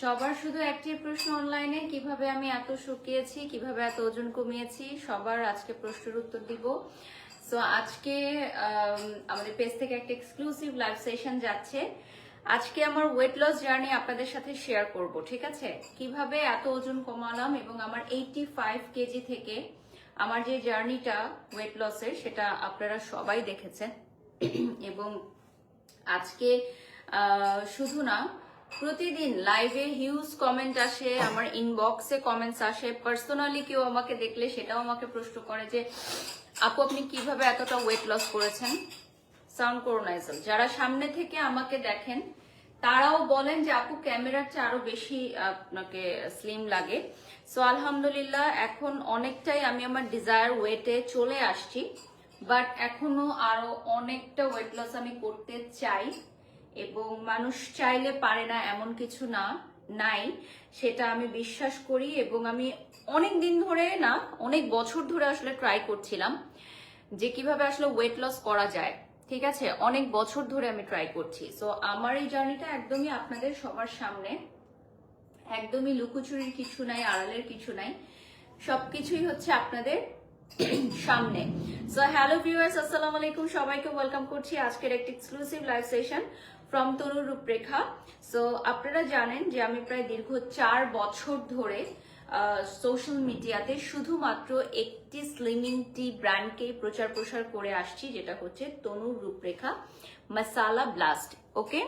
সবার শুধু একটি প্রশ্ন অনলাইনে, কিভাবে আমি এত শুকিয়েছি, কিভাবে এত ওজন কমিয়েছি, সবার আজকে প্রশ্নের উত্তর দিব। সো আজকে আমাদের পেজ থেকে একটা এক্সক্লুসিভ লাইভ সেশন যাচ্ছে। আজকে আমার ওয়েট লস জার্নি আপনাদের সাথে শেয়ার করব, ঠিক আছে? কিভাবে এত ওজন কমালাম এবং আমার 85 কেজি থেকে আমার যে জার্নিটা ওয়েট লসের, সেটা আপনারা সবাই দেখেছেন। এবং আজকে শুধু না, প্রতিদিন লাইভে হিউজ কমেন্ট আসে, আমার ইনবক্সে কমেন্টস আসে, পার্সোনালি কেউ আমাকে দেখলে সেটাও আমাকে প্রশ্ন করে যে আপু আপনি কিভাবে এতটা ওয়েট লস করেছেন। সাউন্ড করোনাইজাল যারা সামনে থেকে আমাকে দেখেন তারাও বলেন যে আপু ক্যামেরার চেয়ে আরো বেশি আপনাকে স্লিম লাগে। সো আলহামদুলিল্লাহ এখন অনেকটাই আমি আমার ডিজায়ার ওয়েটে চলে আসছি, বাট এখনো আরো অনেকটা ওয়েট লস আমি করতে চাই। এবং মানুষ চাইলে পারে না এমন কিছু নাই, সেটা আমি বিশ্বাস করি। এবং আমি অনেক দিন ধরে না, অনেক বছর ধরে আসলে ট্রাই করছিলাম যে কিভাবে আসলে ওয়েট লস করা যায়, ঠিক আছে? অনেক বছর ধরে আমি ট্রাই করছি। সো আমার এই জার্নিটা একদমই আপনাদের সবার সামনে, একদমই লুকোচুরির কিছু নাই, আড়ালের কিছু নাই, সবকিছুই হচ্ছে আপনাদের সামনে। সো হ্যালো ভিউয়ার্স, আসসালামু আলাইকুম, সবাইকে ওয়েলকাম করছি আজকের একটি এক্সক্লুসিভ লাইভ সেশন ফ্রম তনুর রূপরেখা। সো আপনারা জানেন যে আমি প্রায় দীর্ঘ 4 বছর ধরে সোশ্যাল মিডিয়াতে শুধুমাত্র একটি স্লিমিং টি ব্র্যান্ডকে প্রচার প্রসার করে আসছি, যেটা হচ্ছে তনুর রূপরেখা মাসালা ব্লাস্ট। ওকে,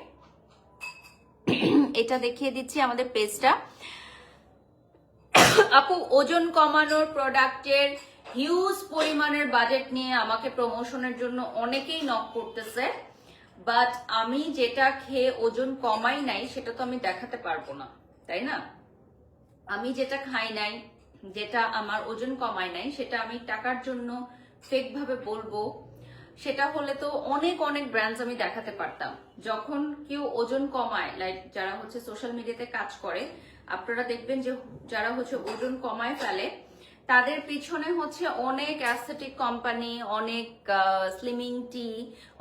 এটা দেখিয়ে দিচ্ছি আমাদের পেজটা। আপু ওজন কমানোর প্রোডাক্টের হিউজ পরিমাণের বাজেট নিয়ে আমাকে প্রমোশনের জন্য অনেকেই নক করতেছে, বাট আমি যেটা খেয়ে ওজন কমাই নাই সেটা তো আমি দেখাতে পারবো না, তাই না? আমি যেটা খাই নাই, যেটা আমার ওজন কমাই নাই, সেটা আমি টাকার জন্য ফেক ভাবে বলবো, সেটা হলে তো অনেক অনেক ব্র্যান্ডস আমি দেখাতে পারতাম। যখন কেউ ওজন কমায়, লাইক যারা হচ্ছে সোশ্যাল মিডিয়াতে কাজ করে, আপনারা দেখবেন যে যারা হচ্ছে ওজন কমায় ফেলে তাদের পিছনে হচ্ছে অনেক অ্যাস্থেটিক কোম্পানি, অনেক স্লিমিং টি,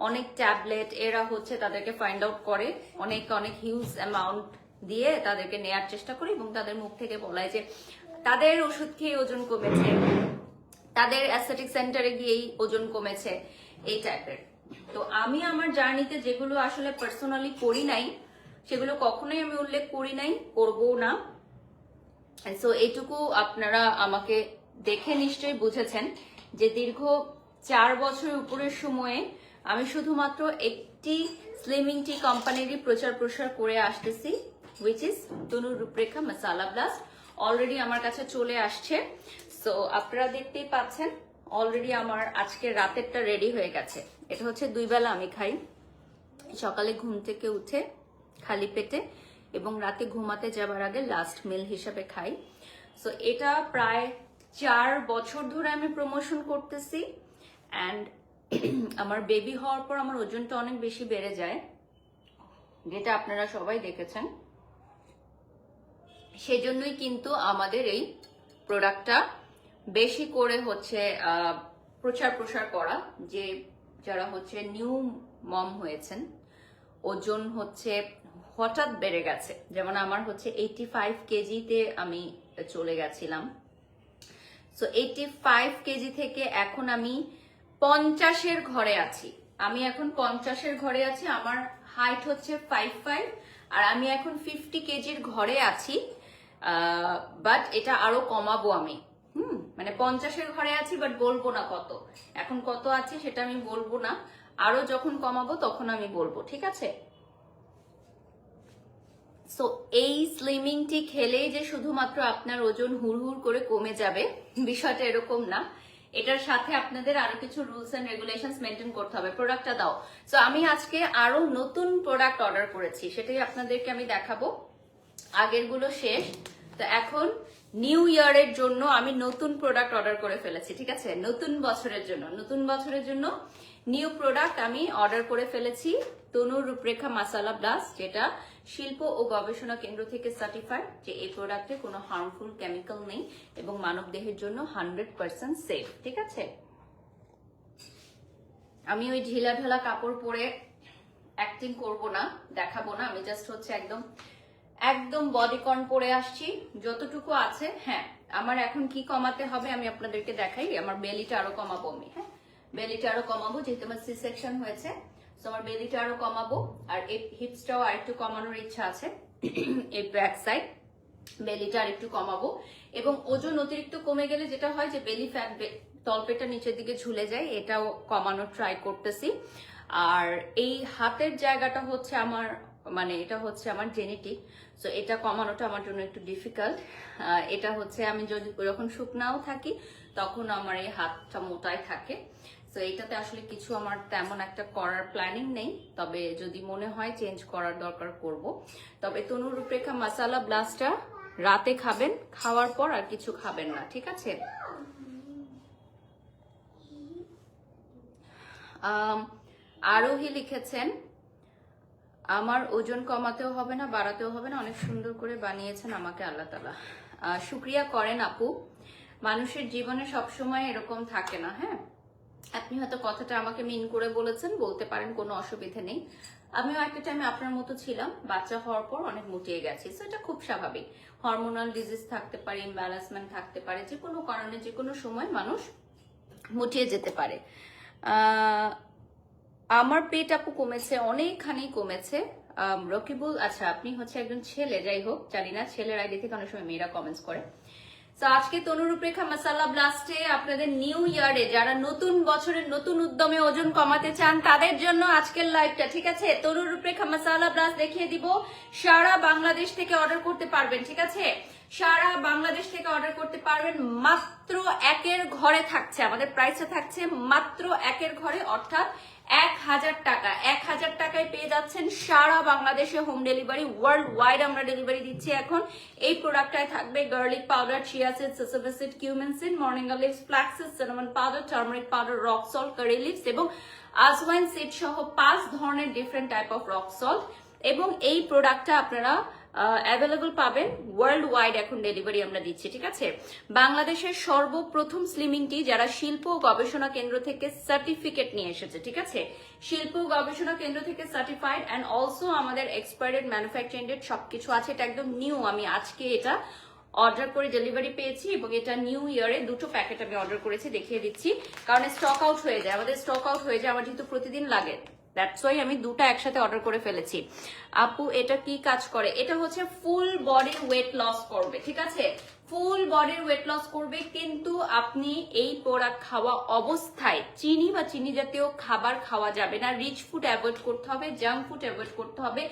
অনেক ট্যাবলেট, এরা হচ্ছে তাদেরকে ফাইন্ড আউট করে, অনেক অনেক হিউজ অ্যামাউন্ট দিয়ে তাদেরকে নেয়ার চেষ্টা করে এবং তাদের মুখ থেকে বলায় যে তাদের ওষুধ খেয়ে ওজন কমেছে, তাদের অ্যাস্থেটিক সেন্টারে গিয়েই ওজন কমেছে, এই টাইপের। তো আমি আমার জার্নিতে যেগুলো আসলে পার্সোনালি করি নাই, সেগুলো কখনোই আমি উল্লেখ করি নাই, করবো না। সো এইটুকু আপনারা আমাকে দেখে নিশ্চয়ই বুঝেছেন যে দীর্ঘ 4 বছরের উপরের সময়ে আমি শুধুমাত্র একটি স্লিমিং টি কোম্পানিরই প্রচার প্রসার করে আসতেছি, হুইচ ইজ তনুর রূপরেখা মাসালা ব্লাস্ট। অলরেডি আমার কাছে চলে আসছে। সো আপনারা দেখতেই পাচ্ছেন অলরেডি আমার আজকে রাতেরটা রেডি হয়ে গেছে। এটা হচ্ছে 2 বেলা আমি খাই, সকালে ঘুম থেকে উঠে খালি পেটে এবং রাতে ঘুমাতে যাবার আগে লাস্ট মিল হিসাবে খাই। সো এটা প্রায় 4 বছর ধরে আমি প্রমোশন করতেছি। অ্যান্ড আমার বেবি হওয়ার পর আমার ওজনটা অনেক বেশি বেড়ে যায়, যেটা আপনারা সবাই দেখেছেন। সেজন্যই কিন্তু আমাদের এই প্রোডাক্টটা বেশি করে হচ্ছে প্রচার প্রসার করা, যে যারা হচ্ছে নিউ মম হয়েছেন, ওজন হচ্ছে হঠাৎ বেড়ে গেছে, যেমন আমার হচ্ছে 85 কেজিতে আমি চলে গেছিলাম। সো 85 কেজি থেকে এখন আমি 50-এর ঘরে আছি। আমি এখন 50-এর ঘরে আছি। আমার হাইট হচ্ছে 5'5", আর আমি এখন 50 কেজির ঘরে আছি। বাট এটা আরো কমাবো আমি। মানে 50-এর ঘরে আছি, বাট বলবো না কত, এখন কত আছে সেটা আমি বলবো না। আরো যখন কমাবো তখন আমি বলবো, ঠিক আছে? সো এই স্লিমিং টি খেলেই যে শুধুমাত্র আপনার ওজন হুড়হুড় করে কমে যাবে, বিষয়টা এরকম না। এটার সাথে আপনাদের আরো কিছু রুলস এন্ড রেগুলেশনস মেনটেন করতে হবে। প্রোডাক্টটা দাও। সো আমি আজকে আরো নতুন প্রোডাক্ট অর্ডার করেছি, সেটাই আপনাদেরকে আমি দেখাবো। আগের গুলো শেষ, তো এখন নিউ ইয়ারের জন্য আমি নতুন প্রোডাক্ট অর্ডার করে ফেলেছি, ঠিক আছে? নতুন বছরের জন্য নিউ প্রোডাক্ট আমি অর্ডার করে ফেলেছি, তনুর রূপরেখা মাসালা ব্লাস্ট, যেটা শিল্প ও গবেষণা কেন্দ্র থেকে সার্টিফাইড যে এই প্রোডাক্টে কোনো হার্মফুল কেমিক্যাল নেই এবং মানব দেহের জন্য 100% সেফ, ঠিক আছে? আমি ওই ঢিলা ঢালা কাপড় পরে অ্যাক্টিং করব না, দেখাবো না। আমি জাস্ট হচ্ছে একদম একদম বডিকন পরে আসছি যতটুকু আছে। হ্যাঁ, আমার এখন কি কমাতে হবে আমি আপনাদেরকে দেখাই। আমার বেলিটা আরো কমাবো আমি, হ্যাঁ বেলিটা আরো কমাবো, যেহেতু আমার সি সেকশন হয়েছে, তো আমার বেলিটা আরো কমাবো। আর এই হিপসটাও আর একটু কমানোর ইচ্ছা আছে, এই ব্যাক সাইড বেলিটা আর একটু কমাবো। এবং ওজন অতিরিক্ত কমে গেলে যেটা হয় যে বেলি ফ্যাট, তলপেটটা নিচের দিকে ঝুলে যায়, এটাও কমানোর ট্রাই করতেছি। আর এই হাতের জায়গাটা হচ্ছে আমার, মানে এটা হচ্ছে আমার জেনেটিক, সো এটা কমানোটা আমার জন্য একটু ডিফিকাল্ট। এটা হচ্ছে আমি যদি যখন শুকনাও থাকি তখন আমার এই হাতটা মোটাই থাকে। তো এটাতে আসলে কিছু আমার তেমন একটা করার প্ল্যানিং নেই, তবে যদি মনে হয় চেঞ্জ করার দরকার করব। তবে তনু রূপরেখা মাসালা ব্লাস্টটা রাতে খাবেন, খাওয়ার পর আর কিছু খাবেন না, ঠিক আছে? আরোহী লিখেছেন আমার ওজন কমাতেও হবে না, বাড়াতেও হবে না, অনেক সুন্দর করে বানিয়েছেন আমাকে আল্লাহ তাআলা। শুক্রিয়া করেন আপু, মানুষের জীবনে সবসময় এরকম থাকে না। হ্যাঁ, আপনি হয়তো কথাটা আমাকে মিন করে বলেছেন, বলতে পারেন, কোনো অসুবিধা নেই। আমিও একটা টাইমে আপনার মতো ছিলাম, বাচ্চা হওয়ার পর অনেক মুটিয়ে গেছি, সো এটা খুব স্বাভাবিক। হরমোনাল ডিজিজ থাকতে পারে, ইমব্যালেন্সমেন্ট থাকতে পারে, যে কোনো কারণে যে কোনো সময় মানুষ মুটিয়ে যেতে পারে। আমার পেট আপু কমেছে, অনেকখানি কমেছে। রকিবুল, আচ্ছা আপনি হচ্ছে একজন ছেলে, যাই হোক জানি না, ছেলের আইডি থেকে অনেক সময় মেয়েরা কমেন্টস করে। তো আজকে তনু রূপরেখা মাসালা ব্লাস্টে আপনাদের নিউ ইয়ারে যারা নতুন বছরের নতুন উদ্যমে ওজন কমাতে চান তাদের জন্য আজকের লাইভটা, ঠিক আছে? তনু রূপরেখা মাসালা ব্লাস্ট দেখিয়ে দিব, সারা বাংলাদেশ থেকে অর্ডার করতে পারবেন, ঠিক আছে? সারা বাংলাদেশ থেকে অর্ডার করতে পারবেন, মাত্র একের ঘরে থাকছে, আমাদের প্রাইসটা থাকছে মাত্র একের ঘরে, অর্থাৎ 1000 টাকা। 1000 টাকায় পেয়ে যাচ্ছেন সারা বাংলাদেশে হোম ডেলিভারি, ওয়ার্ল্ড ওয়াইড আমরা ডেলিভারি দিচ্ছি এখন। এই প্রোডাক্টটায় থাকবে garlic powder, chia seed, sesame seed, cumin seed, moringa leaves, flax seed, cinnamon powder, turmeric powder, rock salt, curry leaves এবং আজওয়াইন সিড সহ 5 ধরনের different type of rock salt. এবং এই প্রোডাক্টটা আপনারা অ্যাভেলেবল পাবেন ওয়ার্ল্ড ওয়াইড, এখন ডেলিভারি আমরা দিচ্ছি, ঠিক আছে? বাংলাদেশের সর্বপ্রথম স্লিমিং টি যারা শিল্প ও গবেষণা কেন্দ্র থেকে সার্টিফিকেট নিয়ে এসেছে, ঠিক আছে? শিল্প ও গবেষণা কেন্দ্র থেকে সার্টিফাইড অ্যান্ড অলসো আমাদের এক্সপায়ার্ড ম্যানুফ্যাকচারিং ডেট সবকিছু আছে। এটা একদম নিউ, আমি আজকে এটা অর্ডার করে ডেলিভারি পেয়েছি এবং এটা নিউ ইয়ারে দুটো প্যাকেট আমি অর্ডার করেছি, দেখিয়ে দিচ্ছি, কারণ স্টক আউট হয়ে যায়, আমাদের স্টক আউট হয়ে যায়, আমার যেহেতু প্রতিদিন লাগে, দ্যাটস ওয়াই আমি দুটো একসাথে অর্ডার করে ফেলেছি। আপু এটা কি কাজ করে? এটা হচ্ছে ফুল বডির ওয়েট লস করবে, ঠিক আছে? ফুল বডির ওয়েট লস করবে, কিন্তু আপনি এই প্রোডাক্ট খাওয়া অবস্থায় চিনি বা চিনি জাতীয় খাবার খাওয়া যাবে না, রিচ ফুড অ্যাভয়েড করতে হবে, জাঙ্ক ফুড অ্যাভয়েড করতে হবে,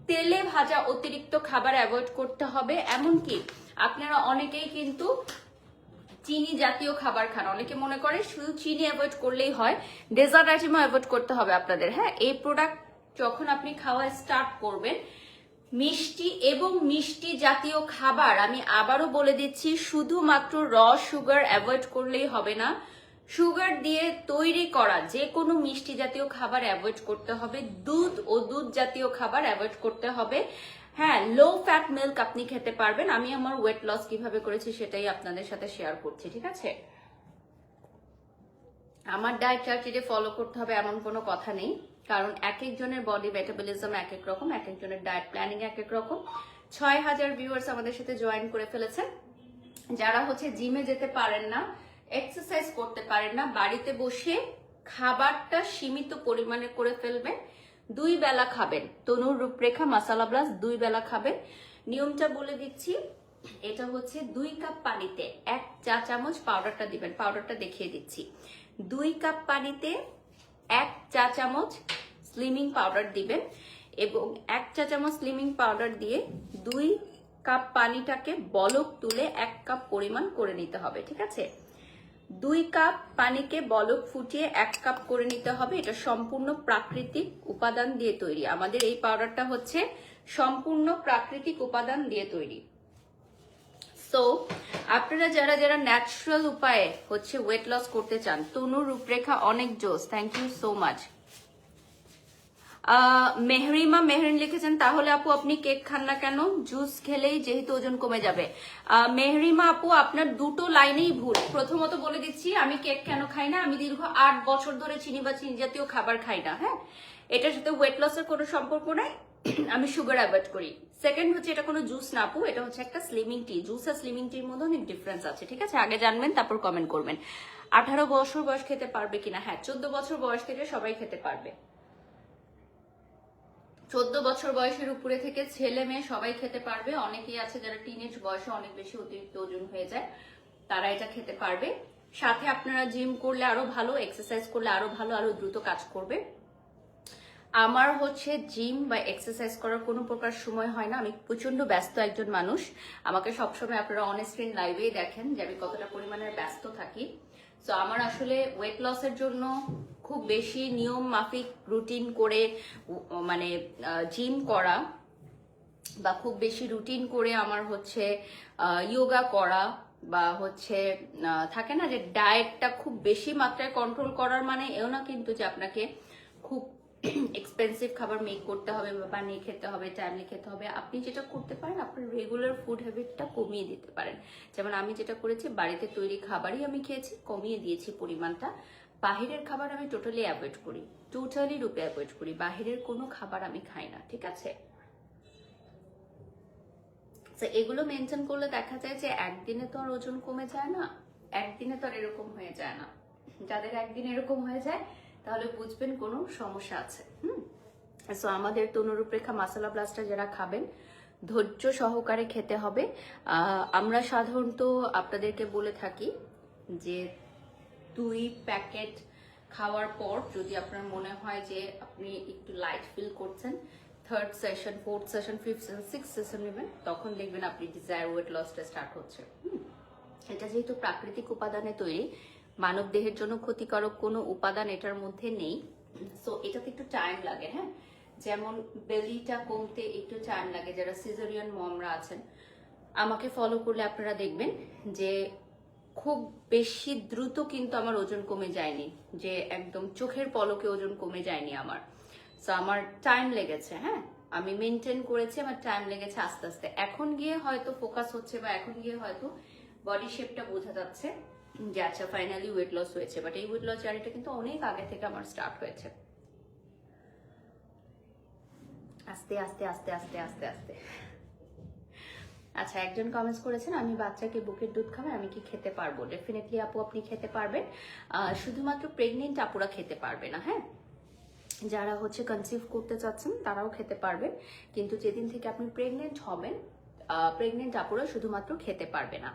তেলে ভাজা অতিরিক্ত খাবার অ্যাভয়েড করতে হবে। এমনকি আপনারা অনেকেই কিন্তু চিনি জাতীয় খাবার খান, অনেকে মনে করে শুধু চিনি অ্যাভয়েড করলেই হয়, ডেজার্ট আইটেমও অ্যাভয়েড করতে হবে আপনাদের। হ্যাঁ, এই প্রোডাক্ট যখন আপনি খাওয়া স্টার্ট করবেন, মিষ্টি এবং মিষ্টি জাতীয় খাবার, আমি আবারও বলে দিচ্ছি, শুধুমাত্র র সুগার অ্যাভয়েড করলেই হবে না, সুগার দিয়ে তৈরি করা যে কোনো মিষ্টি জাতীয় খাবার অ্যাভয়েড করতে হবে, দুধ ও দুধ জাতীয় খাবার অ্যাভয়েড করতে হবে। হ্যাঁ, লো ফ্যাট মিল্ক আপনি খেতে পারবেন। আমি আমার ওয়েট লস কিভাবে করেছি সেটাই আপনাদের সাথে শেয়ার করছি, ঠিক আছে? আমার ডায়েট চার্টে ফলো করতে হবে এমন কোনো কথা নেই, কারণ এক একজনের বডি মেটাবলিজম এক এক রকম, এক একজনের ডায়েট প্ল্যানিং এক এক রকম। 6000 ভিউয়ার্স আমাদের সাথে জয়েন করে ফেলেছেন। যারা হচ্ছে জিমে যেতে পারেন না, এক্সারসাইজ করতে পারেন না, বাড়িতে বসে খাবারটা সীমিত পরিমাণে করে ফেলবেন, 2 বেলা খাবেন, তনুর রূপরেখা মাসালা ব্লাস্ট 2 বেলা খাবেন। নিয়মটা বলে দিচ্ছি, এটা হচ্ছে 2 কাপ পানিতে 1 চা চামচ পাউডারটা দিবেন, পাউডারটা দেখিয়ে দিচ্ছি। 2 কাপ পানিতে 1 চা চামচ স্লিমিং পাউডার দিবেন এবং 1 চা চামচ স্লিমিং পাউডার দিয়ে 2 কাপ পানিটাকে বলক তুলে 1 কাপ পরিমাণ করে নিতে হবে, ঠিক আছে? 2 কাপ পানিকে বলক ফুটিয়ে 1 কাপ করে নিতে হবে। এটা সম্পূর্ণ প্রাকৃতিক উপাদান দিয়ে তৈরি, আমাদের এই পাউডারটা হচ্ছে সম্পূর্ণ প্রাকৃতিক উপাদান দিয়ে তৈরি। সো আপনারা যারা যারা ন্যাচারাল উপায়ে হচ্ছে ওয়েট লস করতে চান, তনুর রূপরেখা অনেক জোস, thank you so much. Mehrima Mehrin লিখেছেন, তাহলে আপু আপনি কেক খান না কেন? জুস খেলেই যেহেতু ওজন কমে যাবে। মেহরিমা আপু, আপনার দুটো লাইনেই ভুল। প্রথমত বলে দিচ্ছি, আমি কেক কেন খাই না, আমি দীর্ঘ 8 বছর ধরে চিনি বা চিনি জাতীয় খাবার খাই না। হ্যাঁ, এটার সাথে ওয়েট লসের কোনো সম্পর্ক নাই। আমি সুগার অ্যাভয়েড করি। সেকেন্ড হচ্ছে এটা কোনো জুস না আপু, এটা হচ্ছে একটা স্লিমিং টি। জুস আর স্লিমিং টির মধ্যে অনেক ডিফারেন্স আছে, ঠিক আছে? আগে জানবেন তারপর কমেন্ট করবেন। 18 বছর বয়স খেতে পারবে কিনা? হ্যাঁ, 14 বছর বয়স থেকে সবাই খেতে পারবে। 14 বছর বয়সের উপরে থেকে ছেলে মেয়ে সবাই খেতে পারবে। অনেকেই আছে যারা টিনেজ বয়সে অনেক বেশি অতিরিক্ত ওজন হয়ে যায়, তারা এটা খেতে পারবে। সাথে আপনারা জিম করলে আরো ভালো, এক্সারসাইজ করলে আরো ভালো, আরো দ্রুত কাজ করবে। আমার হচ্ছে জিম বা এক্সারসাইজ করার কোনো প্রকার সময় হয় না, আমি প্রচন্ড ব্যস্ত একজন মানুষ। আমাকে সবসময় আপনারা অন স্ক্রিন লাইভেই দেখেন যে আমি কতটা পরিমাণের ব্যস্ত থাকি। সো আমার আসলে ওয়েট লসের জন্য খুব বেশি নিয়ম মাফিক রুটিন করে মানে জিম করা বা খুব বেশি রুটিন করে আমার হচ্ছে ইয়োগা করা বা হচ্ছে থাকে না যে ডায়েটটা খুব বেশি মাত্রায় কন্ট্রোল করার মানে এও না কিন্তু যে আপনাকে খুব এক্সপেন্সিভ খাবার মেক করতে হবে বা বানিয়ে খেতে হবে, টাইমলি খেতে হবে। আপনি যেটা করতে পারেন, আপনার রেগুলার ফুড হ্যাবিটটা কমিয়ে দিতে পারেন। যেমন আমি যেটা করেছি, বাড়িতে তৈরি খাবারই আমি খেয়েছি, কমিয়ে দিয়েছি পরিমাণটা। বাহিরের খাবার আমি টোটালি অ্যাভয়েড করি, টোটালি রূপে অ্যাভয়েড করি। বাহিরের কোনো খাবার আমি খাই না, ঠিক আছে? এগুলো মেনটেন করলে দেখা যায় যে একদিনে তো আর ওজন কমে যায় না, একদিনে তো আর এরকম হয়ে যায় না। যাদের একদিন এরকম হয়ে যায় তাহলে বুঝবেন কোনো সমস্যা আছে। সো আমাদের তনুরূপরেখা মাসালা ব্লাস্টটা যারা খাবেন, ধৈর্য সহকারে খেতে হবে। আমরা সাধারণত আপনাদেরকে বলে থাকি যে 2 প্যাকেট খাওয়ার পর যদি আপনার মনে হয় যে আপনি একটু লাইট ফিল করছেন, 3rd session, 4th session, 5th session, 6th session নেবেন, তখন দেখবেন আপনি ডিজায়ার ওয়েট লসটা স্টার্ট হচ্ছে। এটা যেহেতু প্রাকৃতিক উপাদানে তৈরি, মানব দেহের জন্য ক্ষতিকারক কোনো উপাদান এটার মধ্যে নেই। সো এটাতে একটু টাইম লাগে। হ্যাঁ, যেমন বেলিটা কমতে একটু টাইম লাগে। যারা সিজারিয়ান মমরা আছেন, আমাকে ফলো করলে আপনারা দেখবেন যে খুব বেশি দ্রুত কিন্তু আমার ওজন কমে যায়নি, যে একদম চোখের পলকে ওজন কমে যায়নি আমার। সো আমার টাইম লেগেছে। হ্যাঁ, আমি মেনটেন করেছি, আমার টাইম লেগেছে আস্তে আস্তে। এখন গিয়ে হয়তো ফোকাস হচ্ছে বা এখন গিয়ে হয়তো বডি শেপটা বোঝা যাচ্ছে যে আচ্ছা ফাইনালি ওয়েট লস হয়েছে। বাট এই ওয়েট লস জার্নিটা কিন্তু অনেক আগে থেকে আমার স্টার্ট হয়েছে, আস্তে আস্তে আস্তে আস্তে আস্তে আস্তে। আচ্ছা, একজন কমেন্টস করেছেন আমি বাচ্চাকে বুকের দুধ খাবে, আমি কি খেতে পারবো? ডেফিনেটলি আপু, আপনি খেতে পারবেন। শুধুমাত্র প্রেগনেন্ট আপুরা খেতে পারবে না। হ্যাঁ, যারা হচ্ছে কনসিভ করতে চাচ্ছেন তারাও খেতে পারবেন, কিন্তু যেদিন থেকে আপনি প্রেগনেন্ট হবেন, প্রেগনেন্ট আপুরা শুধুমাত্র খেতে পারবে না।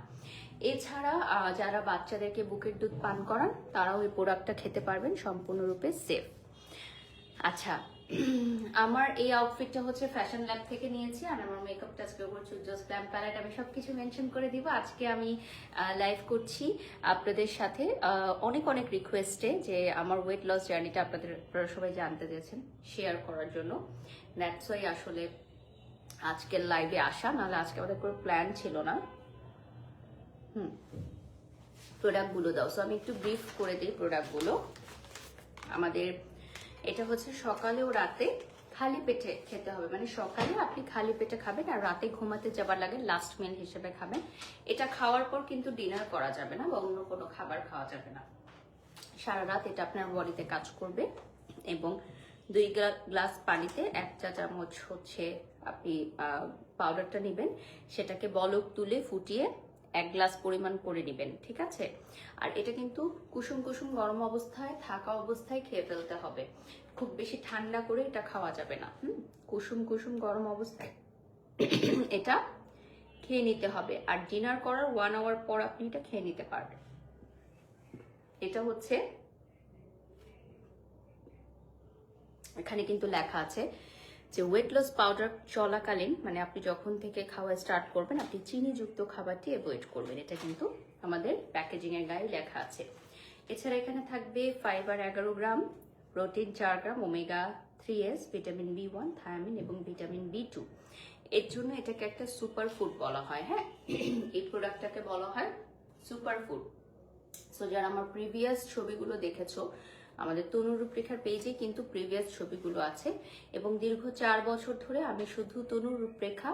এছাড়া যারা বাচ্চাদেরকে বুকের দুধ পান করান তারাও এই প্রোডাক্টটা খেতে পারবেন, সম্পূর্ণরূপে সেফ। আচ্ছা, আমার এই আউটফিটটা হচ্ছে ফ্যাশন ল্যাব থেকে নিয়েছি, আর আমার মেকআপটা আজকে করছি জাস্ট গ্ল্যাম প্যালেট। আমি সবকিছু মেনশন করে দিব। আজকে আমি লাইভ করছি আপনাদের সাথে অনেক অনেক রিকোয়েস্টে, যে আমার ওয়েট লস জার্নিটা আপনারা সবাই জানতে চেয়েছেন, শেয়ার করার জন্য। দ্যাটস ওয়াই আসলে আজকের লাইভে আসা, নাহলে আজকে আমাদের কোনো প্ল্যান ছিল না। প্রোডাক্টগুলো দাও। সো আমি একটু ব্রিফ করে দিই প্রোডাক্টগুলো। আমাদের এটা হচ্ছে সকালে ও রাতে খালি পেটে খেতে হবে, মানে সকালে আপনি খালি পেটে খাবেন আর রাতে ঘুমাতে যাবার লাগে লাস্ট মিল হিসেবে খাবেন। এটা খাওয়ার পর কিন্তু ডিনার করা যাবে না বা অন্য কোনো খাবার খাওয়া যাবে না। সারা রাত এটা আপনার বডিতে কাজ করবে। এবং 2 গ্লাস পানিতে 1 চা চামচ হচ্ছে আপনি পাউডারটা নেবেন, সেটাকে বলক তুলে ফুটিয়ে 1 গ্লাস পরিমাণ করে নেবেন, ঠিক আছে? আর এটা কিন্তু কুসুম কুসুম গরম অবস্থায় থাকা অবস্থায় খেয়ে ফেলতে হবে, খুব বেশি ঠান্ডা করে এটা খাওয়া যাবে না। কুসুম কুসুম গরম অবস্থায় এটা খেয়ে নিতে হবে। আর ডিনার করার 1 আওয়ার পর আপনি এটা খেয়ে নিতে পারবেন। এটা হচ্ছে এখানে কিন্তু লেখা আছে যে ওয়েট লস পাউডার চলাকালীন, মানে আপনি যখন থেকে খাওয়া স্টার্ট করবেন, আপনি চিনিযুক্ত খাবারটি অ্যাভয়েড করবেন। এটা কিন্তু আমাদের প্যাকেজিং এর গায়ে লেখা আছে। এছাড়া এখানে থাকবে fibre 11 gram, protein 4 gram, omega 3s, vitamin B1, thiamine এবং ভিটামিন B2। এর জন্য এটাকে একটা সুপার ফুড বলা হয়। হ্যাঁ, এই প্রোডাক্টটাকে বলা হয় সুপার ফুড। সো যারা আমার প্রিভিয়াস ছবিগুলো দেখেছো, আমাদের তনুরূপরেখার পেজে কিন্তু প্রিভিয়াস ছবিগুলো আছে। এবং দীর্ঘ 4 বছর ধরে আমি শুধু তনুরূপরেখা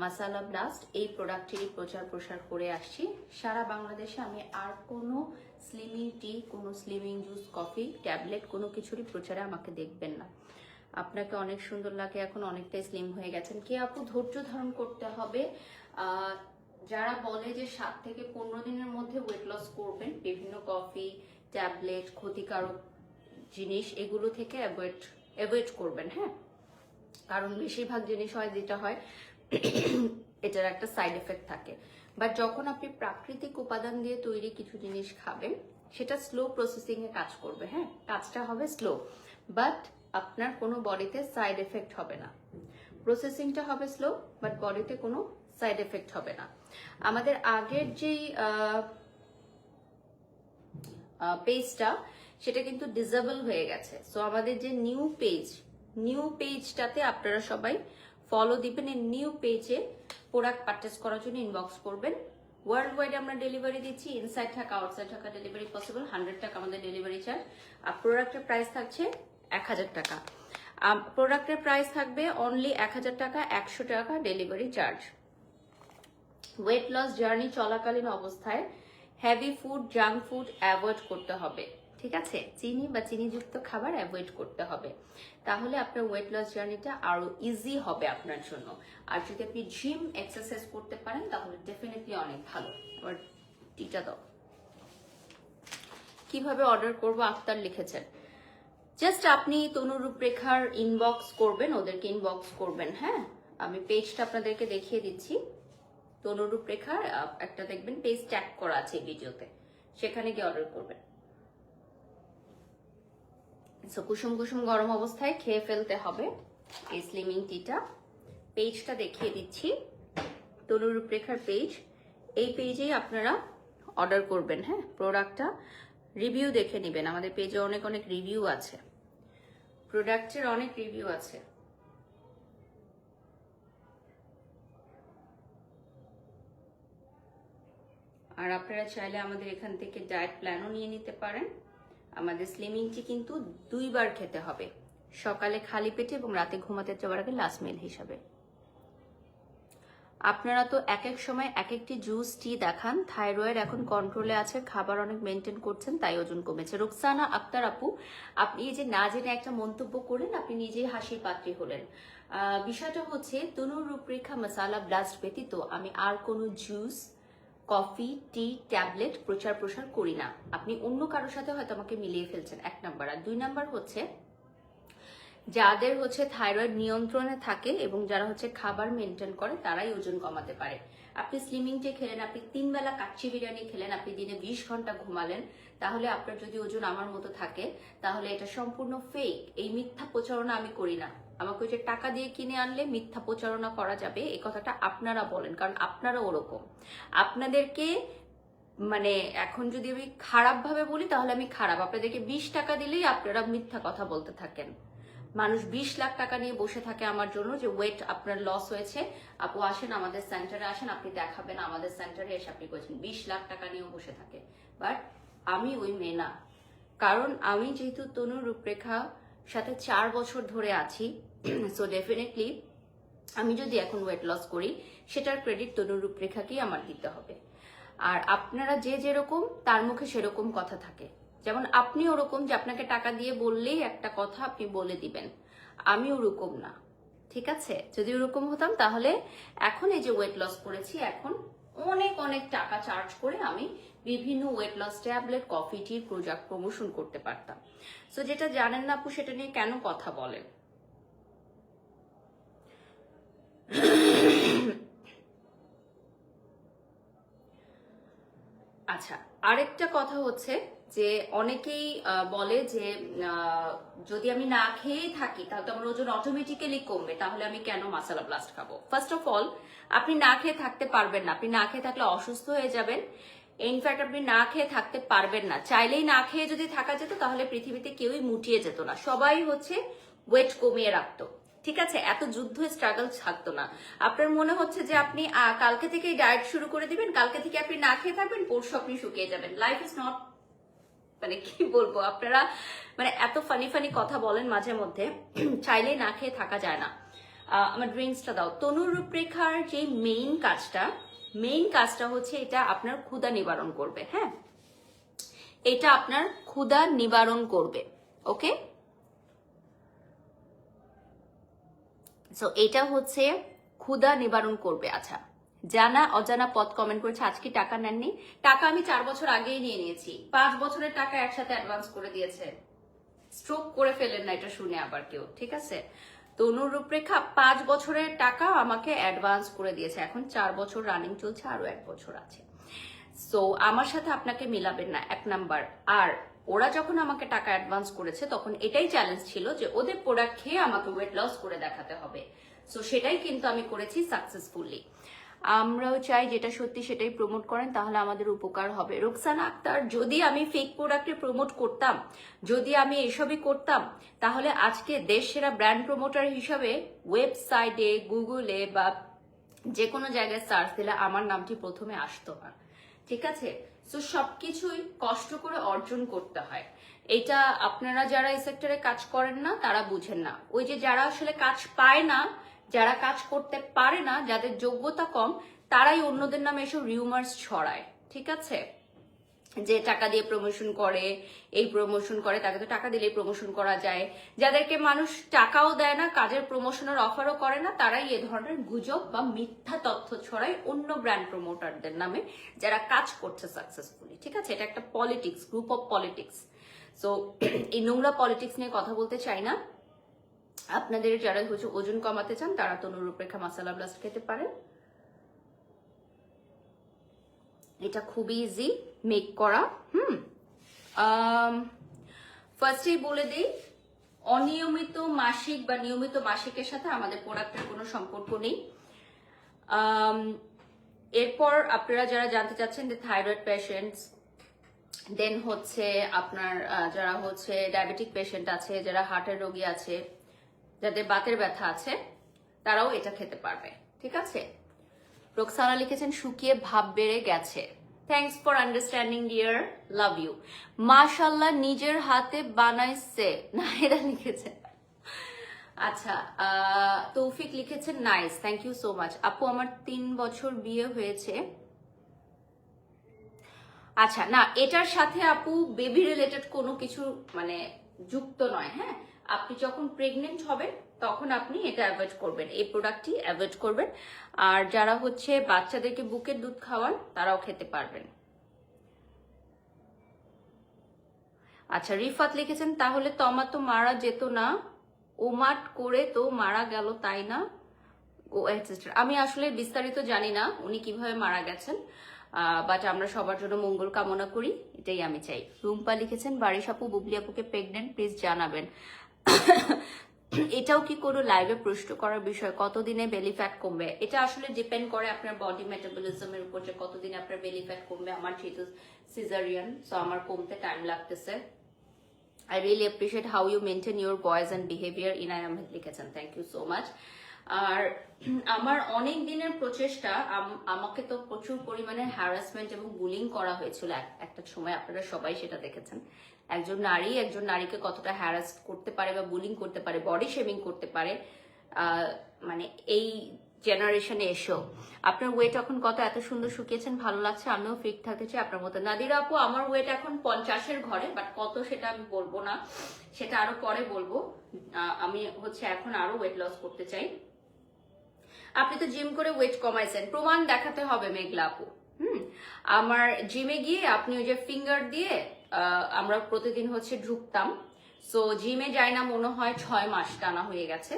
মাসালা ব্লাস্ট এই প্রোডাক্টেরই প্রচার প্রসার করে আসছি সারা বাংলাদেশে। আমি আর কোনো স্লিমিং টি, কোনো স্লিমিং জুস, কফি, ট্যাবলেট কোনো কিছুরই প্রচারে আমাকে দেখবেন না। আপনাকে অনেক সুন্দর লাগে, এখন অনেকটাই স্লিম হয়ে গেছেন। কে আপু ধৈর্য ধারণ করতে হবে? যারা বলে যে 7 থেকে 15 দিনের মধ্যে ওয়েট লস করবেন, বিভিন্ন কফি, ট্যাবলেট, ক্ষতিকারক জিনিস এগুলো থেকে অ্যাভয়েড করবেন, হ্যাঁ। কারণ বেশিরভাগ জিনিস হয় যেটা হয় এটার একটা সাইড এফেক্ট থাকে। বাট যখন আপনি প্রাকৃতিক উপাদান দিয়ে তৈরি কিছু জিনিস খাবেন, সেটা স্লো প্রসেসিং এ কাজ করবে, হ্যাঁ, কাজটা হবে স্লো, বাট আপনার কোনো বডিতে সাইড এফেক্ট হবে না। প্রসেসিংটা হবে স্লো, বাট বডিতে কোনো সাইড এফেক্ট হবে না। আমাদের আগের যেই পেজটা সেটা কিন্তু ডিসেবল হয়ে গেছে। সো আমাদের যে নিউ পেজটাতে আপনারা সবাই ফলো দিবেন। এই নিউ পেজে প্রোডাক্ট পারচেস করার জন্য ইনবক্স করবেন। ওয়ার্ল্ড ওয়াইড আমরা ডেলিভারি দিচ্ছি, inside Dhaka outside Dhaka delivery possible. 100 টাকা আমাদের ডেলিভারি চার্জ। আর প্রোডাক্টের প্রাইস থাকছে 1000 টাকা। প্রোডাক্টের প্রাইস থাকবে অনলি 1000 টাকা, 100 টাকা delivery charge. Weight loss journey চলাকালীন অবস্থায় heavy food, junk food avoid করতে হবে, ঠিক আছে? চিনি বা চিনিযুক্ত খাবার অ্যাভয়েড করতে হবে, তাহলে আপনার ওয়েট লস জার্নিটা আরো ইজি হবে আপনার জন্য। আর যদি আপনি জিম এক্সারসাইজ করতে পারেন তাহলে ডেফিনেটলি অনেক ভালো। আবার টিটা দাও। কিভাবে অর্ডার করব আক্তার লিখেছেন। জাস্ট আপনি তনু রূপরেখার ইনবক্স করবেন, ওদেরকে ইনবক্স করবেন, হ্যাঁ। আমি পেজটা আপনাদেরকে দেখিয়ে দিচ্ছি। তনু রূপরেখার একটা দেখবেন পেজ ট্যাগ করা আছে ভিডিওতে, সেখানে গিয়ে অর্ডার করবেন। সো কুসুম কুসুম গরম অবস্থায় খেয়ে ফেলতে হবে এই স্লিমিং টিটা। পেজটা দেখিয়ে দিচ্ছি, তনু রূপরেখার পেজ। এই পেজেই আপনারা অর্ডার করবেন, হ্যাঁ। প্রোডাক্টটা রিভিউ দেখে নেবেন, আমাদের পেজে অনেক অনেক রিভিউ আছে, প্রোডাক্টের অনেক রিভিউ আছে। আর আপনারা চাইলে আমাদের এখান থেকে ডায়েট প্ল্যানও নিয়ে নিতে পারেন। আমাদের স্লিমিংটি কিন্তু 2 বার খেতে হবে, সকালে খালি পেটে এবং রাতে ঘুমাতে যাওয়ার আগে লাস্ট মিল হিসাবে। আপনারা তো এক এক সময় এক একটি জুস টি দেখান, থাইরয়েড এখন কন্ট্রোলে আছে, খাবার অনেক মেনটেন করছেন, তাই ওজন কমেছে। রুকসানা আক্তার আপু, আপনি এই যে না জেনে একটা মন্তব্য করলেন, আপনি নিজেই হাসির পাত্রী হলেন। বিষয়টা হচ্ছে তনু রূপরেখা মশালা ব্লাস্ট ব্যতীত আমি আর কোনো জুস, কফি, টি, ট্যাবলেট প্রচার করি না। আপনি অন্য কারোর সাথে হয়তো আমাকে মিলিয়ে ফেলছেন, 1 নাম্বার। আর 2 নাম্বার হচ্ছে যাদের হচ্ছে থাইরয়েড নিয়ন্ত্রণে থাকে এবং যারা হচ্ছে খাবার মেনটেন করে তারাই ওজন কমাতে পারে। আপনি স্লিমিং টে খেলেন, আপনি 3 বেলা কাচ্চি বিরিয়ানি খেলেন, আপনি দিনে 20 ঘন্টা ঘুমালেন, তাহলে আপনার যদি ওজন আমার মতো থাকে তাহলে এটা সম্পূর্ণ ফেক। এই মিথ্যা প্রচারণা আমি করি না। আমাকে ওই যে টাকা দিয়ে কিনে আনলে মিথ্যা প্রচারণা করা যাবে, এই কথাটা আপনারা বলেন, কারণ আপনারা ওরকম। আপনাদেরকে মানে এখন যদি আমি খারাপ ভাবে বলি তাহলে আমি খারাপ। আপনাদেরকে 20 টাকা দিলেই আপনারা মিথ্যা কথা বলতে থাকেন। মানুষ 20 লাখ টাকা নিয়ে বসে থাকে আমার জন্য যে ওয়েট আপনার লস হয়েছে, আপু আসেন আমাদের সেন্টারে আসেন, আপনি দেখাবেন আমাদের সেন্টারে এসে আপনি করেছেন। 20 লাখ টাকা নিয়েও বসে থাকে। বাট আমি ওই মেয়ে না, কারণ আমি যেহেতু তনু রূপরেখা সাথে 4 বছর ধরে আছি, সো ডেফিনেটলি আমি যদি এখন ওয়েট লস করি সেটার ক্রেডিট তনু রূপরেখাকেই আমার দিতে হবে। আর আপনারা যে যেরকম তার মুখে সেরকম কথা থাকে। যেমন আপনি ওরকম যে আপনাকে টাকা দিয়ে বললেই একটা কথা আপনি বলে দিবেন, আমি ওরকম না, ঠিক আছে? যদি ওরকম হতাম তাহলে এখন এই যে ওয়েট লস করেছি, এখন অনেক অনেক টাকা চার্জ করে আমি বিভিন্ন ওয়েট লস ট্যাবলেট, কফি, টির প্রোডাক্ট প্রমোশন করতে পারতাম। সো যেটা জানেন না আপু সেটা নিয়ে কেন কথা বলেন? আচ্ছা, আরেকটা কথা হচ্ছে যে অনেকেই বলে যে যদি আমি না খেয়ে থাকি তাহলে তো আমার ওজন অটোমেটিক্যালি কমবে, তাহলে আমি কেন মাসালা ব্লাস্ট খাবো? ফার্স্ট অফ অল, আপনি না খেয়ে থাকতে পারবেন না। আপনি না খেয়ে থাকলে অসুস্থ হয়ে যাবেন। ইনফ্যাক্ট আপনি না খেয়ে থাকতে পারবেন না। চাইলেই না খেয়ে যদি থাকা যেত তাহলে পৃথিবীতে কেউই মুটিয়ে যেত না, সবাই হচ্ছে ওয়েট কমিয়ে রাখতো, ঠিক আছে? এত যুদ্ধ স্ট্রাগল থাকতো না। আপনার মনে হচ্ছে যে আপনি কালকে থেকেই ডায়েট শুরু করে দিবেন, কালকে থেকে আপনি না খেয়ে থাকবেন, পরশু আপনি শুকিয়ে যাবেন। লাইফ ইজ নট, মানে কি বলবো, আপনারা মানে এত ফানি ফানি কথা বলেন মাঝে মধ্যে। চাইলেই না খেয়ে থাকা যায় না। আমার ড্রিঙ্কসটা দাও। তনু রূপরেখার যে মেইন কাজটা হচ্ছে এটা আপনার ক্ষুধা নিবারণ করবে, হ্যাঁ, এটা আপনার ক্ষুধা নিবারণ করবে, ওকে? সো এটা হচ্ছে ক্ষুধা নিবারণ করবে। আচ্ছা, জানা অজানা পথ কমেন্ট করেছে আজকে টাকা নেননি। টাকা আমি 4 বছর আগেই নিয়ে নিয়েছি, 5 বছরের টাকা একসাথে অ্যাডভান্স করে দিয়েছে। স্ট্রোক করে ফেলেন না এটা শুনে আবার কেউ, ঠিক আছে? তনু রূপরেখা 5 বছরের টাকা আমাকে অ্যাডভান্স করে দিয়েছে, এখন 4 বছর রানিং চলছে, আরো 1 বছর আছে। সো আমার সাথে আপনাকে মিলাবেন না, 1 নাম্বার। আর ওরা যখন আমাকে টাকা অ্যাডভান্স করেছে তখন এটাই চ্যালেঞ্জ ছিল যে ওদের প্রোডাক্ট খেয়ে আমাকে ওয়েট লস করে দেখাতে হবে। সো সেটাই কিন্তু আমি করেছি সাকসেসফুলি। আমরাও চাই যেটা সত্যি সেটাই প্রমোট করেন, তাহলে আমাদের উপকার হবে। রোকসানা আক্তার, যদি আমি ফেক প্রোডাক্টে প্রমোট করতাম, যদি আমি এসবই করতাম, তাহলে আজকে দেশ সেরা ব্র্যান্ড প্রমোটার হিসাবে ওয়েবসাইটে, গুগলে বা যে কোনো জায়গায় সার্চ দিলে আমার নামটি প্রথমে আসতো না, ঠিক আছে? তো সবকিছুই কষ্ট করে অর্জন করতে হয়। এটা আপনারা যারা এই সেক্টরে কাজ করেন না তারা বুঝেন না। ওই যে যারা আসলে কাজ পায় না, যারা কাজ করতে পারে না, যাদের যোগ্যতা কম, তারাই অন্যদের নামে এসব রিউমার্স ছড়ায়, ঠিক আছে? যে টাকা দিয়ে প্রমোশন করে, এই প্রমোশন করে, তাকে তো টাকা দিলেই প্রমোশন করা যায়। যাদেরকে মানুষ টাকাও দেয় না, কাজের প্রমোশনের অফারও করে না, তারাই এ ধরনের গুজব বা মিথ্যা তথ্য ছড়ায় অন্য ব্র্যান্ড প্রমোটারদের নামে যারা কাজ করছে সাকসেসফুলি, ঠিক আছে? এটা একটা politics, group of politics. So এই নোংরা পলিটিক্স নিয়ে কথা বলতে চাই না। আপনাদের যারা হচ্ছে ওজন কমাতে চান তারা তনু রূপরেখা মাসালা ব্লাস্ট খেতে পারেন। এটা খুবই ইজি মেক করা। ফার্স্টেই বলে দিই, অনিয়মিত মাসিক বা নিয়মিত মাসিকের সাথে আমাদের প্রোডাক্টের কোনো সম্পর্ক নেই। এরপর আপনারা যারা জানতে চাচ্ছেন যে থাইরয়েড পেশেন্টস, দেন হচ্ছে আপনার যারা হচ্ছে ডায়াবেটিক পেশেন্ট আছে, যারা হার্টের রোগী আছে, যাদের বাতের ব্যথা আছে, তারাও এটা খেতে পারবে, ঠিক আছে? রোকসানা লিখেছেন শুকিয়ে ভাব বেড়ে গেছে। Thanks for understanding dear, love you. মাশাল্লাহ নিজের হাতে বানাইছে, নাহিদা লিখেছে। আচ্ছা, তৌফিক লিখেছেন nice, thank you so much. আপু আমার 3 বছর বিয়ে হয়েছে। আচ্ছা, না এটার সাথে আপু বেবি রিলেটেড কোনো কিছু মানে যুক্ত নয়। হ্যাঁ, আপনি যখন প্রেগনেন্ট হবেন তখন আপনি এটা অ্যাভয়েড করবেন, এই প্রোডাক্টটি অ্যাভয়েড করবেন। আর যারা হচ্ছে বাচ্চাদেরকে বুকের দুধ খাওয়ান তারাও খেতে পারবেন। আচ্ছা, রিফাত লিখেছেন তাহলে তমা তো মারা যেত না, ওমাট করে তো মারা গেল তাই না? ও এটসেট্রা। আমি আসলে বিস্তারিত জানি না উনি কিভাবে মারা গেছেন, বাট আমরা সবার জন্য মঙ্গল কামনা করি, এটাই আমি চাই। রুম্পা লিখেছেন বারিশ আপু বুবলি আপুকে প্রেগনেন্ট, প্লিজ জানাবেন। এটাও কি কোনো লাইভে প্রশ্ন করার বিষয়? কতদিনে বেলি ফ্যাট কমবে? এটা আসলে ডিপেন্ড করে আপনার বডি মেটাবলিজমের উপর, যে কতদিনে আপনার বেলি ফ্যাট কমবে। আমার যেহেতু সিজারিয়ান, সো আমার কমতে টাইম লাগতেছে। I really appreciate how you maintain your voice and behavior. ইনায় Ahmed লিখেছেন, থ্যাংক ইউ সো মাচ। আর আমার অনেক দিনের প্রচেষ্টা, আমাকে তো প্রচুর পরিমাণে হ্যারাসমেন্ট এবং বুলিং করা হয়েছিল একটা সময়, আপনারা সবাই সেটা দেখেছেন। একজন নারীকে কতটা হ্যারাস করতে পারে বা বুলিং করতে পারে, বডি শেমিং করতে পারে, মানে এই জেনারেশনে এসেও। আপনার ওয়েট এখন কত? এত সুন্দর শুকিয়েছেন, ভালো লাগছে, আমিও ফিট থাকতে চাই আপনার মতো। নাদিরা আপু আমার ওয়েট এখন 50-এর ঘরে, বাট কত সেটা আমি বলবো না, সেটা আরো পরে বলবো। আমি হচ্ছে এখন আরো ওয়েট লস করতে চাই। আপনি তো জিম করে ওয়েট কমাইছেন, প্রমাণ দেখাতে হবে মেঘলা আপু। আমার জিমে গিয়ে আপনি ওই যে ফিঙ্গার দিয়ে আমরা প্রতিদিন হচ্ছে ঢুকতাম। সো জিমে যাই না মনে হয় 6 মাস টানা হয়ে গেছে,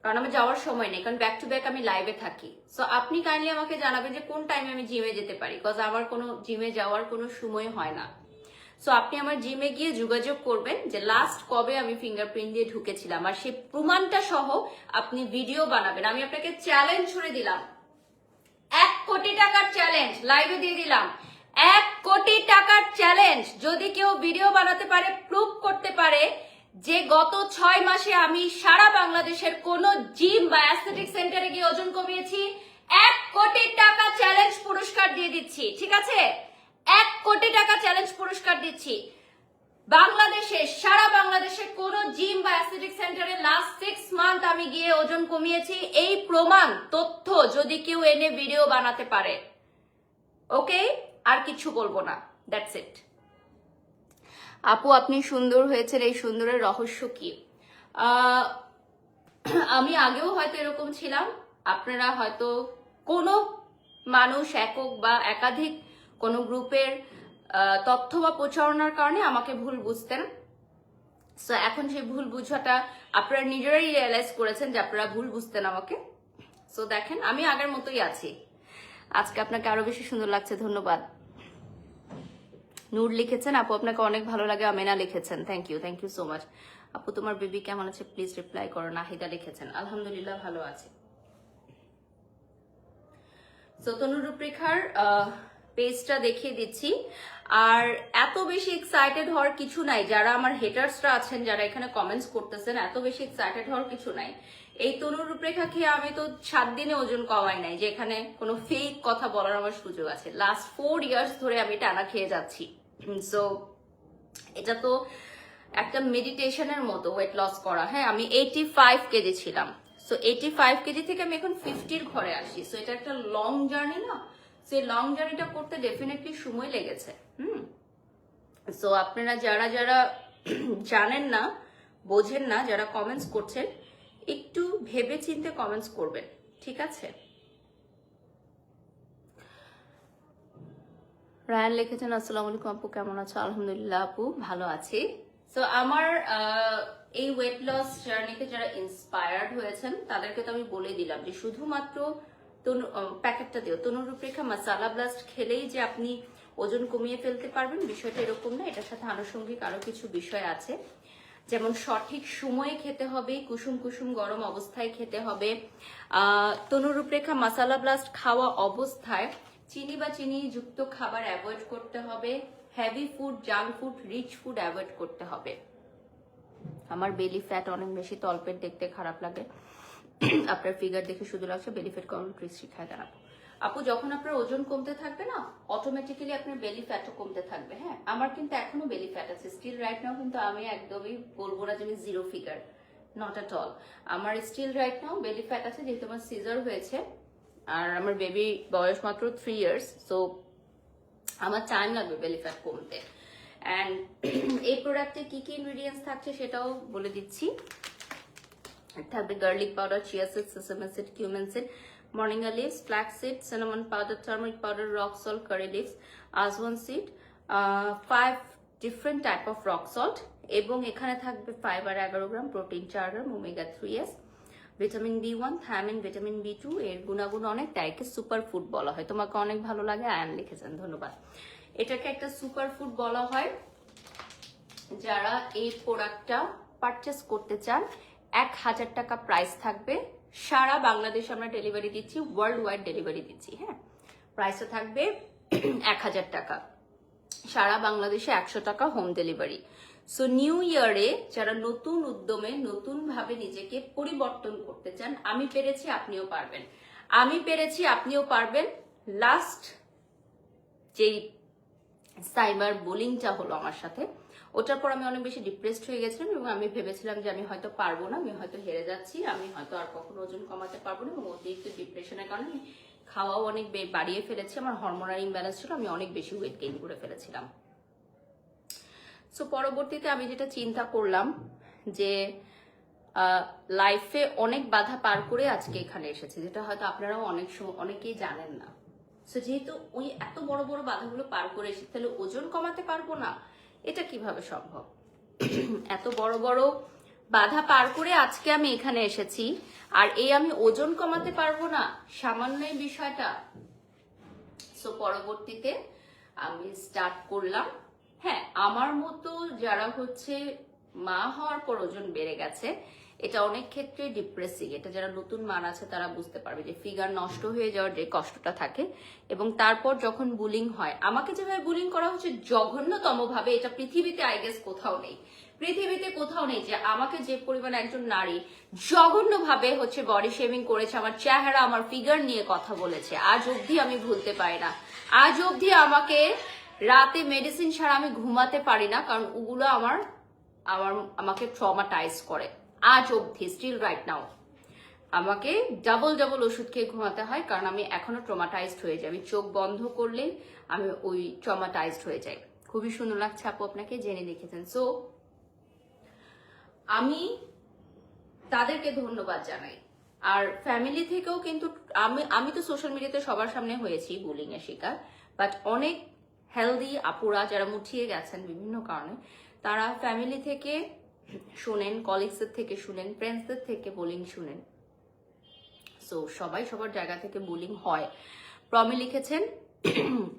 কারণ আমি যাওয়ার সময় নেই, কারণ ব্যাক টু ব্যাক আমি লাইভে থাকি। সো আপনি কাইন্ডলি আমাকে জানাবেন যে কোন টাইমে আমি জিমে যেতে পারি, বিকজ আমার কোনো জিমে যাওয়ার কোনো সময় হয় না। সো আপনি আমার জিমে গিয়ে যোগাযোগ করবেন যে লাস্ট কবে আমি ফিঙ্গারপ্রিন্ট দিয়ে ঢুকেছিলাম, আর সেই প্রমাণটা সহ আপনি ভিডিও বানাবেন। আমি আপনাকে চ্যালেঞ্জ ছুড়ে দিলাম, 1 কোটি টাকার চ্যালেঞ্জ লাইভে দিয়ে দিলাম। 1 কোটি টাকার চ্যালেঞ্জ, যদি কেউ ভিডিও বানাতে পারে, প্রুভ করতে পারে যে গত 6 মাসে আমি সারা বাংলাদেশের কোন জিম বা অ্যাস্থেটিক সেন্টারে গিয়ে ওজন কমিয়েছি, 1 কোটি টাকা চ্যালেঞ্জ পুরস্কার দিয়ে দিচ্ছি, ঠিক আছে? 1 কোটি টাকা চ্যালেঞ্জ পুরস্কার দিচ্ছি। বাংলাদেশে, সারা বাংলাদেশে কোন জিম বা অ্যাস্থেটিক সেন্টারে লাস্ট 6 মান্থ আমি গিয়ে ওজন কমিয়েছি, এই প্রমাণ তথ্য যদি কেউ এনে ভিডিও বানাতে পারে, ওকে? আর কিছু বলবো না, দ্যাটস ইট। আপু আপনি সুন্দর হয়েছেন, এই সুন্দরের রহস্য কি? আমি আগেও হয়তো এরকম ছিলাম, আপনারা হয়তো কোনো মানুষ একক বা একাধিক কোনো গ্রুপের তথ্য বা প্রচারণার কারণে আমাকে ভুল বুঝতেন। সো এখন সেই ভুল বুঝাটা আপনারা নিজেরাই রিয়েলাইজ করেছেন যে আপনারা ভুল বুঝতেন আমাকে। সো দেখেন আমি আগের মতোই আছি। আজকে আপনাকে আরো বেশি সুন্দর লাগছে, ধন্যবাদ। নূর লিখেছেন আপু আপনাকে অনেক ভালো লাগে, আমেনা লিখেছেন থ্যাংক ইউ সো মাচ। আপু তোমার বেবি কেমন আছে প্লিজ রিপ্লাই করো। নাহিদা লিখেছেন আলহামদুলিল্লাহ ভালো আছে। সো তনু রূপরেখার পেজটা দেখিয়ে দিচ্ছি। আর এত বেশি এক্সাইটেড হওয়ার কিছু নাই, যারা আমার হেটার্সরা আছেন যারা এখানে কমেন্টস করতেছেন, এত বেশি এক্সাইটেড হওয়ার কিছু নাই। এই তনু রূপরেখা খেয়ে আমি তো 7 দিনে ওজন কমাই নাই যে এখানে কোনো ফেক কথা বলার আমার সুযোগ আছে। লাস্ট 4 ইয়ার্স ধরে আমি টানা খেয়ে যাচ্ছি। সো এটা তো একটা মেডিটেশনের মতো ওয়েট লস করা। হ্যাঁ, আমি 85 কেজি ছিলাম। সো 85 কেজি থেকে আমি এখন 50-র ঘরে আসি। সো এটা একটা লং জার্নি না, সেই লং জার্নিটা করতে ডেফিনেটলি সময় লেগেছে। সো আপনারা যারা যারা জানেন না, বোঝেন না, যারা কমেন্টস করছেন, একটু ভেবে চিন্তে কমেন্টস করবেন, ঠিক আছে? রায়ান লিখেছেন আসসালামু আলাইকুম আপু কেমন আছো? আলহামদুলিল্লাহ আপু ভালো আছি। সো আমার এই ওয়েট লস জার্নিতে যারা ইন্সপায়ার্ড হয়েছেন তাদেরকে তো আমি বলে দিলাম যে শুধুমাত্র প্যাকেটটা দিও তনু রূপরেখা মাসালা ব্লাস্ট খেলেই যে আপনি ওজন কমিয়ে ফেলতে পারবেন, বিষয়টা এরকম না। এটার সাথে আনুষঙ্গিক আরো কিছু বিষয় আছে, যেমন সঠিক সময়ে খেতে হবে, কুসুম কুসুম গরম অবস্থায় খেতে হবে। তনু রূপরেখা মাসালা ব্লাস্ট খাওয়া অবস্থায় চিনি বা চিনি যুক্ত খাবার অ্যাভয়েড করতে হবে। Heavy food, junk food, rich food avoid করতে হবে। আমার বেলি ফ্যাট অনেক বেশি, তলপেট দেখতে খারাপ লাগে। আপনার ফিগার দেখে শুধু লাগছে, বেলি ফ্যাট কম ট্রিক শিখায় দেন আপু। আপু যখন আপনার ওজন কমতে থাকবে না, অটোমেটিক্যালি আপনার বেলি ফ্যাটও কমতে থাকবে। হ্যাঁ, আমার কিন্তু এখনো বেলি ফ্যাট আছে স্টিল রাইট নাও, কিন্তু আমি একদমই বলবো না যে আমি zero figure, not at all. আমার still right now belly fat আছে, যেহেতু আমার সিজার হয়েছে আর আমার বেবি বয়স মাত্র 3 ইয়ার্স। সো আমার টাইম লাগবে বেলি ফ্যাট কমতে। অ্যান্ড এই প্রোডাক্টে কি কি ইনগ্রিডিয়েন্টস থাকছে সেটাও বলে দিচ্ছি। থাকবে garlic powder, chia seed, sesame seed, cumin seed, moringa leaves, flax seed, cinnamon powder, turmeric powder, rock salt, curry leaves, ajwain seed, 5 different type of rock salt, এবং এখানে থাকবে fibre 11 gram, protein 4 gram, omega 3s, vitamin B1, thiamine, vitamin B2। এর গুণাগুণ অনেক, একে super food বলা হয়। তোমাকে অনেক ভালো লাগে, আয়ান লিখেছেন ধন্যবাদ। এটাকে একটা সুপার ফুড বলা হয়। যারা এই প্রোডাক্টটা পারচেস করতে চান 1000 টাকা প্রাইস থাকবে, সারা বাংলাদেশে আমরা ডেলিভারি দিচ্ছি, ওয়ার্ল্ড ওয়াইড ডেলিভারি দিচ্ছি। হ্যাঁ, প্রাইসটা থাকবে 1000 টাকা, সারা বাংলাদেশে 100 টাকা হোম ডেলিভারি। সো নিউ ইয়ারে যারা নতুন উদ্যমে নতুন ভাবে নিজেকে পরিবর্তন করতে চান, আমি পেরেছি আপনিও পারবেন, আমি পেরেছি আপনিও পারবেন। লাস্ট যেই সাইবার বুলিংটা হলো আমার সাথে, ওটার পর আমি অনেক বেশি ডিপ্রেসড হয়ে গেছিলাম এবং আমি ভেবেছিলাম যে আমি হয়তো পারবো না, আমি হয়তো হেরে যাচ্ছি, আমি হয়তো আর কখনো ওজন কমাতে পারবো না, এবং অতিরিক্ত ডিপ্রেশনের কারণে আমি খাওয়াও অনেক বাড়িয়ে ফেলেছি, আমার হরমোনাল ইমব্যালেন্স ছিল, আমি অনেক বেশি ওয়েট গেইন করে ফেলেছিলাম। সো পরবর্তীতে আমি যেটা চিন্তা করলাম যে লাইফে অনেক বাধা পার করে আজকে এখানে এসেছি, যেটা হয়তো আপনারাও অনেকেই জানেন না। সো যেহেতু ওই এত বড় বড় বাধাগুলো পার করে এসেছি, তাহলে ওজন কমাতে পারবো না, এটা কিভাবে সম্ভব? এত বড় বড় বাধা পার করে আজকে আমি এখানে এসেছি, আর এই আমি ওজন কমাতে পারবো না, সামান্য এই বিষয়টা। সো পরবর্তীতে আমি স্টার্ট করলাম। হ্যাঁ, আমার মতো যারা হচ্ছে মা হওয়ার পর ওজন বেড়ে গেছে, এটা অনেক ক্ষেত্রে ডিপ্রেসিং। এটা যারা নতুন মা আছে তারা বুঝতে পারবে যে ফিগার নষ্ট হয়ে যাওয়ার যে কষ্টটা থাকে, এবং তারপর যখন বুলিং হয়, আমাকে যেভাবে বুলিং করা হচ্ছে জঘন্যতম ভাবে, এটা পৃথিবীতে আই গেস কোথাও নেই, পৃথিবীতে কোথাও নেই যে আমাকে যে পরিমাণে একজন নারী জঘন্যভাবে হচ্ছে বডি শেমিং করেছে, আমার চেহারা, আমার ফিগার নিয়ে কথা বলেছে, আজ অবধি আমি ভুলতে পারি না। আজ অবধি আমাকে রাতে মেডিসিন ছাড়া আমি ঘুমাতে পারি না, কারণ ওগুলো আমাকে ট্রমাটাইজ করে। আজ অবধি স্টিল রাইট নাও আমাকে ডাবল ডাবল ওষুধ খেয়ে ঘুমাতে হয়, কারণ আমি এখনো ট্রমাটাইজড হয়ে যাই। আমি চোখ বন্ধ করলে আমি ওই ট্রমাটাইজড হয়ে যাই। খুবই সুন্দর লাগছে আপু, আপনাকে জেনে লিখেছেন। সো আমি তাদেরকে ধন্যবাদ জানাই। আর ফ্যামিলি থেকেও কিন্তু আমি তো সোশ্যাল মিডিয়াতে সবার সামনে হয়েছি বুলিং এর শিকার, বাট অনেক হেলদি আপুরা যারা মুঠিয়ে গেছেন বিভিন্ন কারণে, তারা ফ্যামিলি থেকে শুনেন, কলিগসের থেকে শুনেন, ফ্রেন্ডসদের থেকে বুলিং শুনেন। সো সবাই সবার জায়গা থেকে বুলিং হয়। প্রমি লিখেছেন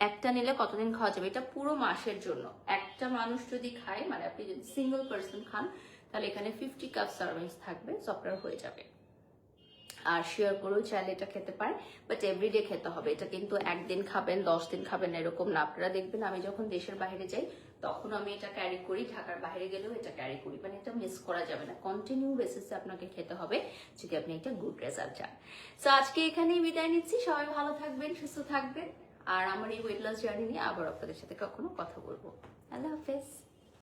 একটা নিলে কতদিন খাওয়া যাবে? এটা পুরো মাসের জন্য। একটা মানুষ যদি খায়, মানে আপনি যদি সিঙ্গেল পার্সন খান, তাহলে এখানে 50 কাপ সার্ভিংস থাকবে, সো আপনার হয়ে যাবে। আর শেয়ার করেও চাইলে এটা খেতে পারে, বাট এভরিডে খেতে হবে। এটা কিন্তু একদিন খাবেন 10 দিন খাবেন এরকম না। আপনারা দেখবেন আমি যখন দেশের বাইরে যাই তখন আমি এটা ক্যারি করি, ঢাকার বাইরে গেলেও এটা ক্যারি করি, মানে এটা মিস করা যাবে না। কন্টিনিউ বেসিসে আপনাকে খেতে হবে যদি আপনি একটা গুড রেজাল্ট চান। সো আজকে এখানেই বিদায় নিচ্ছি। সবাই ভালো থাকবেন, সুস্থ থাকবেন। আর আমার এই ওয়েট লস জার্নি নিয়ে আবার আপনাদের সাথে কখনো কথা বলবো। আল্লাহ হাফেজ।